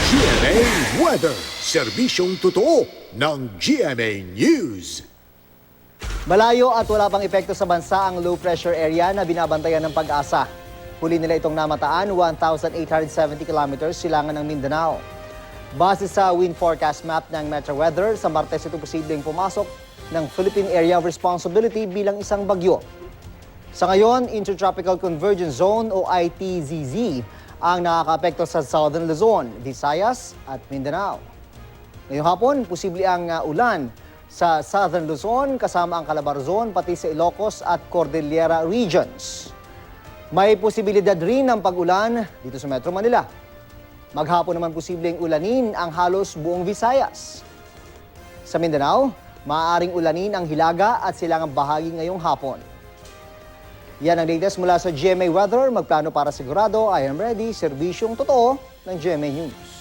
GMA Weather, serbisyong totoo ng GMA News. Malayo at wala pang epekto sa bansa ang low pressure area na binabantayan ng Pag-asa. Huli nila itong namataan 1,870 kilometers silangan ng Mindanao. Base sa wind forecast map ng Metro Weather, sa Martes ito posibleng pumasok ng Philippine Area of Responsibility bilang isang bagyo. Sa ngayon, Intertropical Convergence Zone o ITZZ ang nakakaapekto sa Southern Luzon, Visayas at Mindanao. Ngayong hapon, posible ang ulan sa Southern Luzon kasama ang Calabarzon pati sa Ilocos at Cordillera regions. May posibilidad rin ng pag-ulan dito sa Metro Manila. Maghapon naman posibleng ulanin ang halos buong Visayas. Sa Mindanao, maaaring ulanin ang Hilaga at silangang bahagi ngayong hapon. Yan ang latest mula sa GMA Weather. Magplano para sigurado, I am ready, serbisyong totoo ng GMA News.